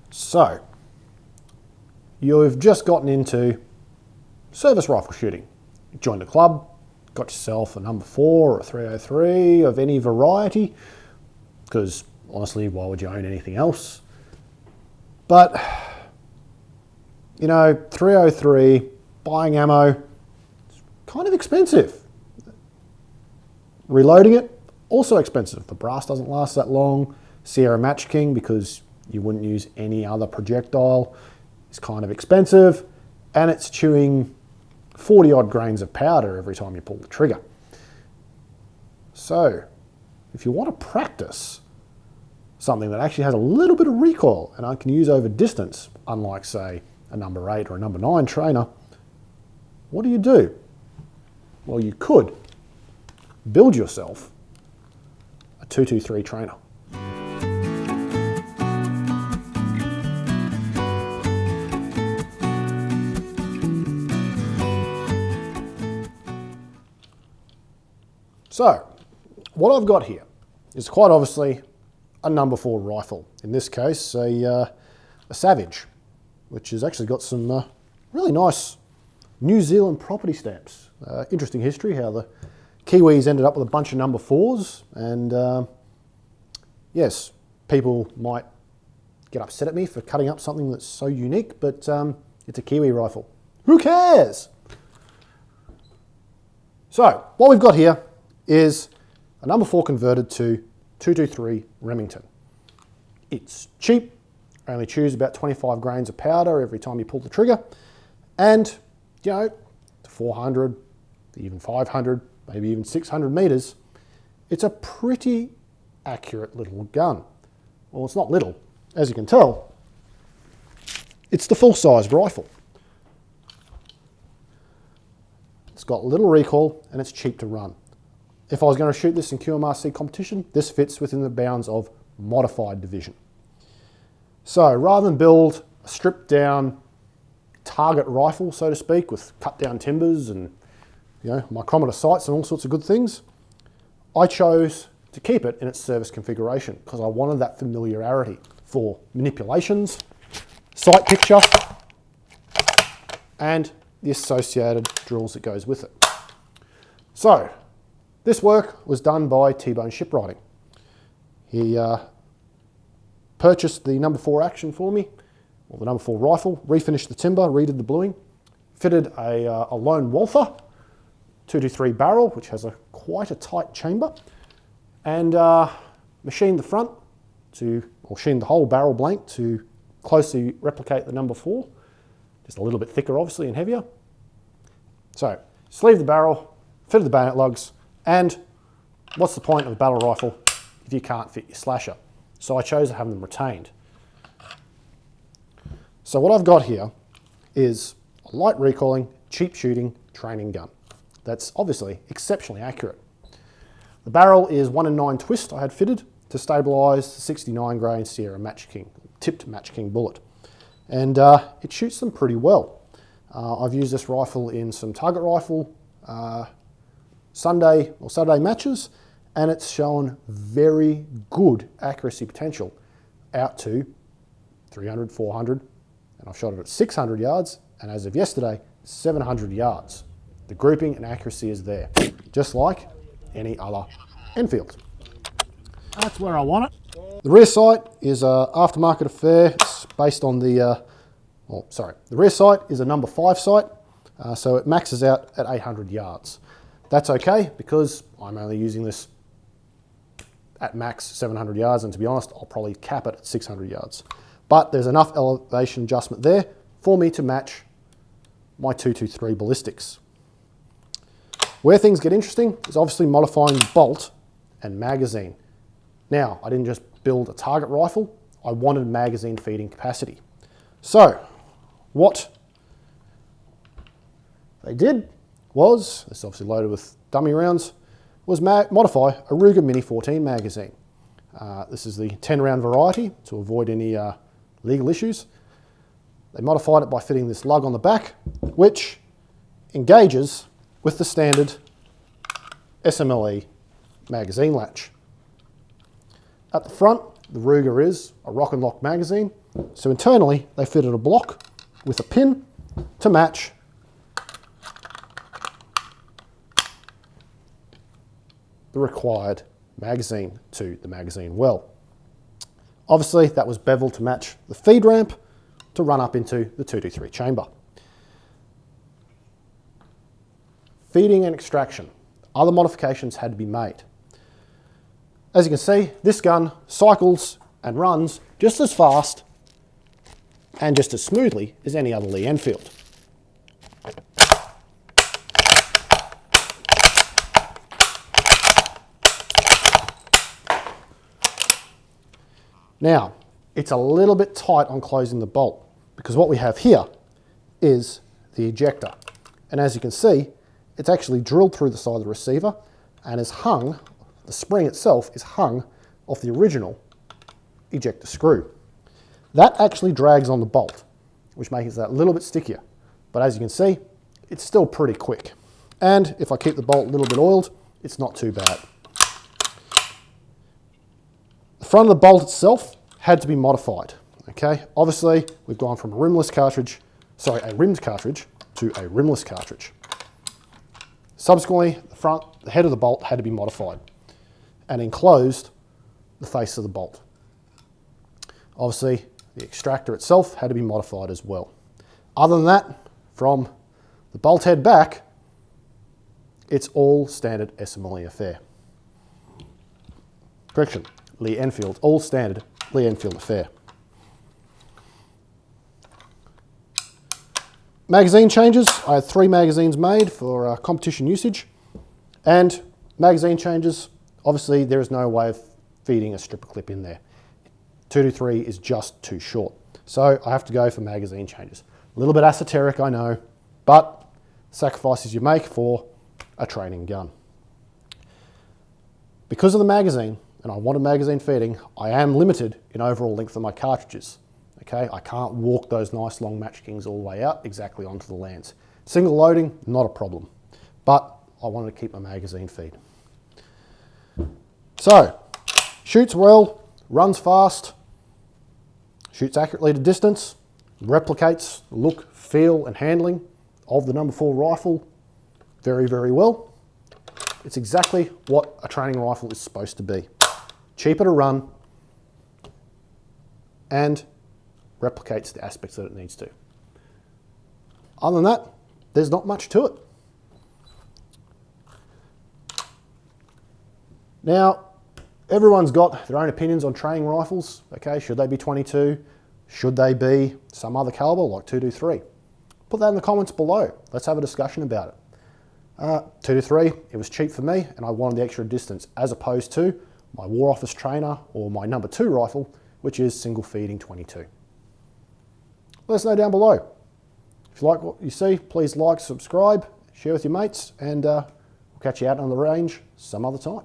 So, you've just gotten into service rifle shooting. You joined a club, got yourself a No.4 or a 303 of any variety, because honestly, why would you own anything else? But, you know, 303, buying ammo, it's kind of expensive. Reloading it, also expensive. The brass doesn't last that long. Sierra Match King, because you wouldn't use any other projectile, is kind of expensive, and it's chewing 40 odd grains of powder every time you pull the trigger. So, if you want to practice something that actually has a little bit of recoil and I can use over distance, unlike say a No.8 or a No.9 trainer, what do? Well, you could build yourself a 223 trainer. So, what I've got here is quite obviously a No.4 rifle. In this case, a Savage, which has actually got some really nice New Zealand property stamps. Interesting history, how the Kiwis ended up with a bunch of No.4s, and yes, people might get upset at me for cutting up something that's so unique, but it's a Kiwi rifle. Who cares? So, what we've got here is a No.4 converted to 223 Remington. It's cheap, only chews about 25 grains of powder every time you pull the trigger, and, you know, to 400, even 500, maybe even 600 meters, it's a pretty accurate little gun. Well, it's not little. As you can tell, it's the full-sized rifle. It's got little recoil and it's cheap to run. If I was going to shoot this in QMRC competition, this fits within the bounds of modified division. So rather than build a stripped down target rifle, so to speak, with cut down timbers and, you know, micrometer sights and all sorts of good things, I chose to keep it in its service configuration because I wanted that familiarity for manipulations, sight picture, and the associated drills that goes with it. So, this work was done by T-Bone Shipwrighting. He purchased the No.4 action for me, or the No.4 rifle, refinished the timber, redid the bluing, fitted a Lone Walther 223 barrel, which has quite a tight chamber, and machined the front machined the whole barrel blank to closely replicate the No.4, just a little bit thicker obviously and heavier. So, sleeved the barrel, fitted the bayonet lugs, and what's the point of a battle rifle if you can't fit your slasher? So I chose to have them retained. So what I've got here is a light recoiling, cheap shooting training gun. That's obviously exceptionally accurate. The barrel is 1 in 9 twist I had fitted to stabilise the 69 grain Sierra Match King, tipped Match King bullet. And it shoots them pretty well. I've used this rifle in some target rifle Sunday or Saturday matches, and it's shown very good accuracy potential out to 300, 400, and I've shot it at 600 yards, and as of yesterday, 700 yards. The grouping and accuracy is there, just like any other Enfield. That's where I want it. The rear sight is an aftermarket affair. It's based on the rear sight is a No.5 sight, so it maxes out at 800 yards. That's okay because I'm only using this at max 700 yards, and to be honest, I'll probably cap it at 600 yards. But there's enough elevation adjustment there for me to match my 223 ballistics. Where things get interesting is obviously modifying bolt and magazine. Now, I didn't just build a target rifle, I wanted magazine feeding capacity. So, what they did was, this is obviously loaded with dummy rounds, was modify a Ruger Mini 14 magazine. This is the 10 round variety to avoid any legal issues. They modified it by fitting this lug on the back, which engages with the standard SMLE magazine latch. At the front, the Ruger is a rock and lock magazine, So internally, they fitted a block with a pin to match the required magazine to the magazine well. Obviously, that was beveled to match the feed ramp to run up into the 223 chamber. Feeding and extraction. Other modifications had to be made. As you can see, this gun cycles and runs just as fast and just as smoothly as any other Lee Enfield. Now, it's a little bit tight on closing the bolt because what we have here is the ejector. And as you can see, it's actually drilled through the side of the receiver and is hung, the spring itself is hung off the original ejector screw. That actually drags on the bolt, which makes it a little bit stickier. But as you can see, it's still pretty quick. And if I keep the bolt a little bit oiled, it's not too bad. The front of the bolt itself had to be modified. Okay, obviously we've gone from a rimmed cartridge to a rimless cartridge. Subsequently, the head of the bolt had to be modified and enclosed the face of the bolt. Obviously, the extractor itself had to be modified as well. Other than that, from the bolt head back, it's all standard assembly affair. Correction, Lee Enfield, all standard Lee Enfield affair. Magazine changes. I had 3 magazines made for competition usage. And magazine changes, obviously there is no way of feeding a stripper clip in there. 223 is just too short. So I have to go for magazine changes. A little bit esoteric, I know, but sacrifices you make for a training gun. Because of the magazine, and I wanted magazine feeding, I am limited in overall length of my cartridges. Okay, I can't walk those nice long Match Kings all the way out exactly onto the lands. Single loading, not a problem, but I wanted to keep my magazine feed. So, shoots well, runs fast, shoots accurately to distance, replicates the look, feel and handling of the No. 4 rifle very, very well. It's exactly what a training rifle is supposed to be. Cheaper to run and replicates the aspects that it needs to. Other than that, there's not much to it. Now, everyone's got their own opinions on training rifles. Okay, should they be 22? Should they be some other caliber like 223? Put that in the comments below. Let's have a discussion about it. 223, it was cheap for me and I wanted the extra distance as opposed to my War Office trainer or my No. 2 rifle, which is single feeding 22. Let us know down below. If you like what you see, please like, subscribe, share with your mates, and we'll catch you out on the range some other time.